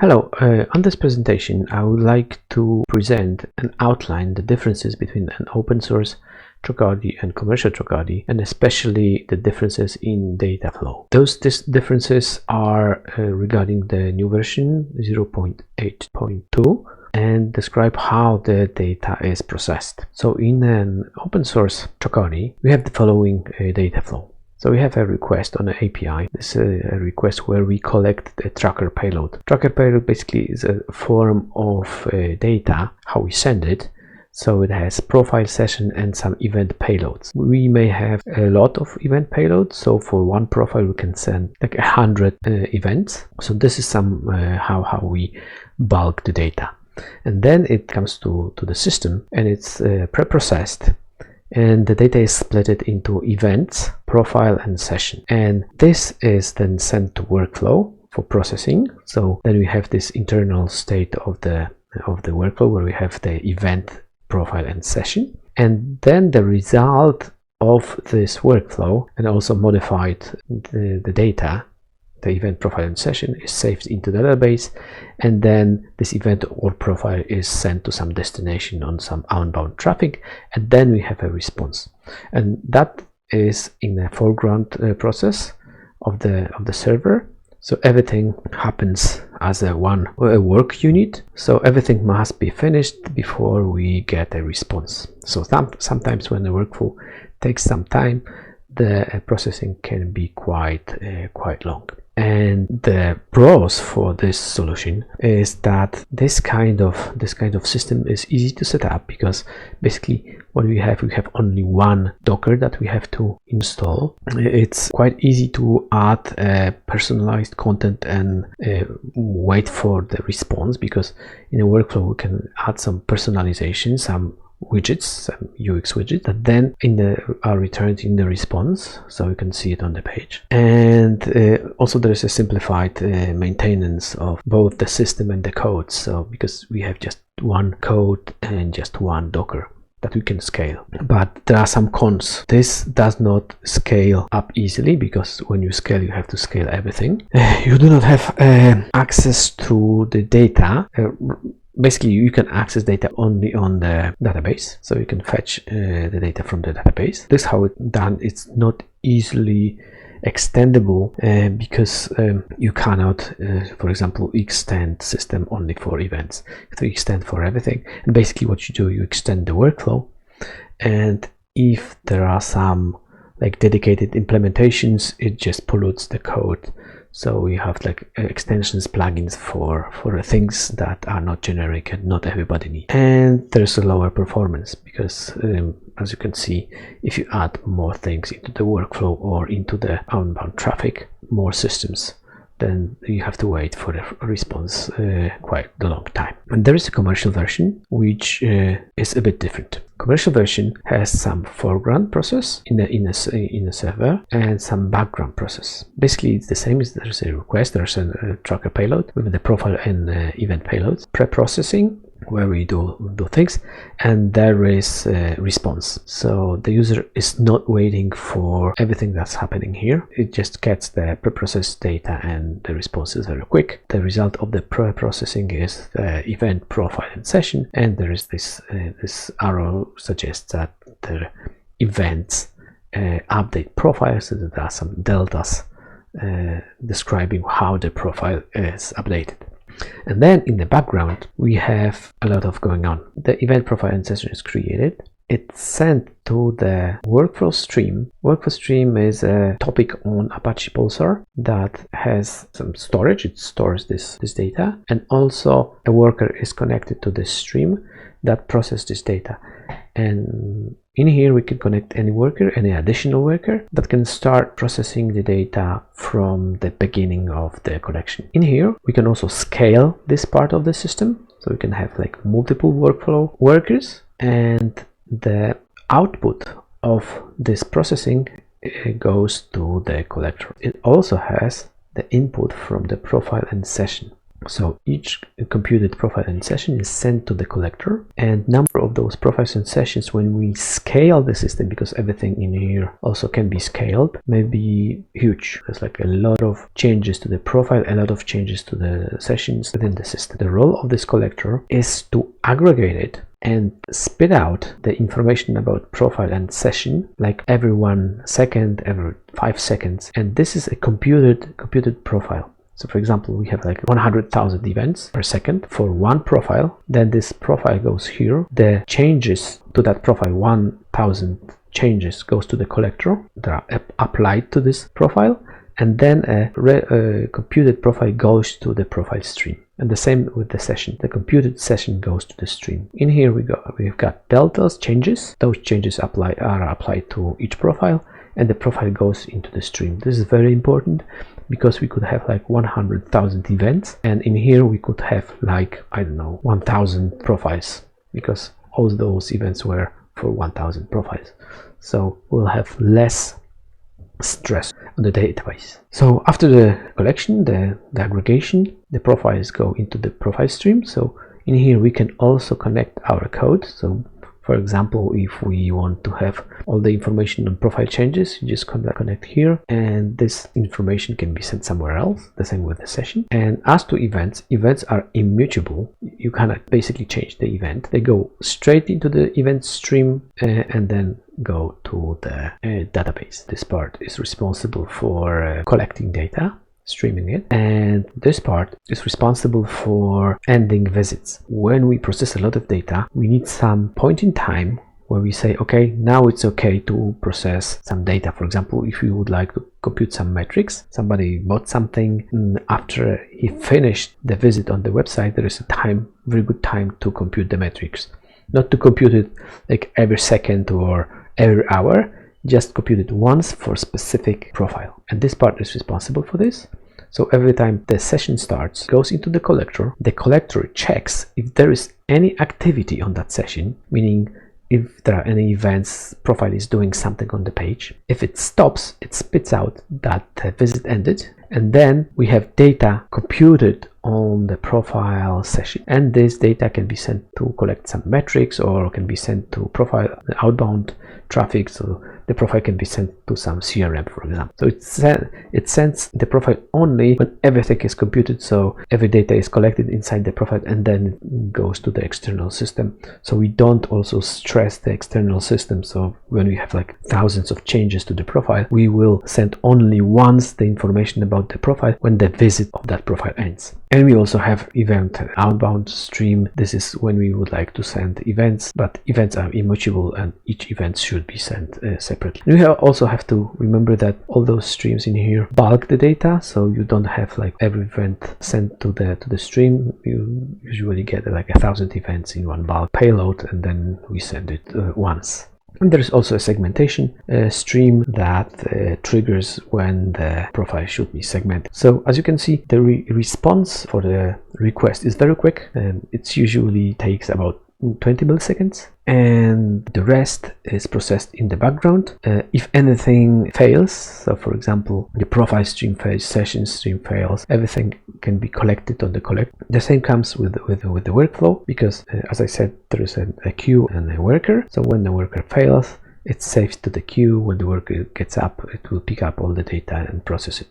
Hello, on this presentation I would like to present and outline the differences between an open source Tracardi and commercial Tracardi, and especially the differences in data flow. Those differences are regarding the new version 0.8.2 and describe how the data is processed. So in an open source Tracardi we have the following data flow. So we have a request on an API. This is a request where we collect the tracker payload. Tracker payload basically is a form of data, how we send it. So it has profile, session, and some event payloads. We may have a lot of event payloads. So for one profile, we can send like 100 events. So this is some how we bulk the data. And then it comes to the system and it's pre-processed. And the data is split into events, profile, and session. And this is then sent to workflow for processing. So then we have this internal state of the workflow where we have the event, profile, and session. And then the result of this workflow and also modified the data, the event, profile, and session is saved into the database, and then this event or profile is sent to some destination on some outbound traffic, and then we have a response. And that is in a foreground process of the server. So everything happens as a work unit. So everything must be finished before we get a response. So sometimes when the workflow takes some time, the processing can be quite long. And the pros for this solution is that this kind of system is easy to set up, because basically what we have only one Docker that we have to install. It's quite easy to add personalized content and wait for the response, because in a workflow we can add some personalization, some widgets, some UX widgets that then are returned in the response, so you can see it on the page. And also there is a simplified maintenance of both the system and the code, so because we have just one code and just one Docker that we can scale. But there are some cons. This does not scale up easily, because when you scale you have to scale everything. You do not have access to the data. Basically you can access data only on the database, so you can fetch the data from the database. This is how it's done. It's not easily extendable because you cannot for example extend system only for events. You have to extend for everything, and basically what you do, you extend the workflow, and if there are some like dedicated implementations, it just pollutes the code. So we have like extensions, plugins for things that are not generic and not everybody needs. And there's a lower performance because as you can see, if you add more things into the workflow or into the outbound traffic, more systems, then you have to wait for the response quite a long time. And there is a commercial version which is a bit different. Commercial version has some foreground process in a server and some background process. Basically it's the same as there's a request, there's a tracker payload with the profile and event payloads, pre-processing where we do things, and there is a response. So the user is not waiting for everything that's happening here. It just gets the pre-processed data and the response is very quick. The result of the pre-processing is the event, profile, and session, and there is this arrow suggests that the events update profile, so that there are some deltas describing how the profile is updated. And then in the background we have a lot of going on. The event, profile, and session is created. It's sent to the workflow stream. Workflow stream is a topic on Apache Pulsar that has some storage. It stores this data, and also a worker is connected to this stream that processes this data. And in here we can connect any worker, any additional worker that can start processing the data from the beginning of the connection. In here we can also scale this part of the system, so we can have like multiple workflow workers, and the output of this processing goes to the collector. It also has the input from the profile and session. So each computed profile and session is sent to the collector, and number of those profiles and sessions when we scale the system, because everything in here also can be scaled, may be huge. There's like a lot of changes to the profile, a lot of changes to the sessions within the system. The role of this collector is to aggregate it and spit out the information about profile and session like every 1 second, every 5 seconds, and this is a computed profile. So for example, we have like 100,000 events per second for one profile. Then this profile goes here. The changes to that profile, 1,000 changes, goes to the collector that are applied to this profile. And then a computed profile goes to the profile stream. And the same with the session. The computed session goes to the stream. In here we've got deltas, changes. Those changes are applied to each profile, and the profile goes into the stream. This is very important, because we could have like 100,000 events, and in here we could have like, I don't know, 1,000 profiles, because all those events were for 1,000 profiles. So we'll have less stress on the database. So after the collection, the aggregation, the profiles go into the profile stream. So in here we can also connect our code. So for example, if we want to have all the information on profile changes, you just connect here, and this information can be sent somewhere else. The same with the session. And as to events, events are immutable. You cannot basically change the event. They go straight into the event stream and then go to the database. This part is responsible for collecting data, streaming it, and this part is responsible for ending visits. When we process a lot of data, we need some point in time where we say, okay, now it's okay to process some data. For example, if you would like to compute some metrics, somebody bought something, after he finished the visit on the website, there is a time, very good time to compute the metrics. Not to compute it like every second or every hour, just compute it once for a specific profile, and this part is responsible for this. So every time the session starts, goes into the collector checks if there is any activity on that session, meaning if there are any events, profile is doing something on the page. If it stops, it spits out that the visit ended, and then we have data computed on the profile session, and this data can be sent to collect some metrics, or can be sent to profile outbound traffic. So the profile can be sent to some CRM, for example. So it sends the profile only when everything is computed, so every data is collected inside the profile and then it goes to the external system. So we don't also stress the external system. So when we have like thousands of changes to the profile, we will send only once the information about the profile when the visit of that profile ends. And we also have event outbound stream. This is when we would like to send events, but events are immutable and each event should be sent separately. And we also have to remember that all those streams in here bulk the data, so you don't have like every event sent to the stream. You usually get like 1,000 events in one bulk payload, and then we send it once. And there is also a segmentation stream that triggers when the profile should be segmented. So as you can see, the response for the request is very quick. It usually takes about 20 milliseconds, and the rest is processed in the background. If anything fails, so for example the profile stream fails, session stream fails, everything can be collected on the collect. The same comes with the workflow, because as I said, there is a queue and a worker. So when the worker fails, it saves to the queue. When the worker gets up, it will pick up all the data and process it.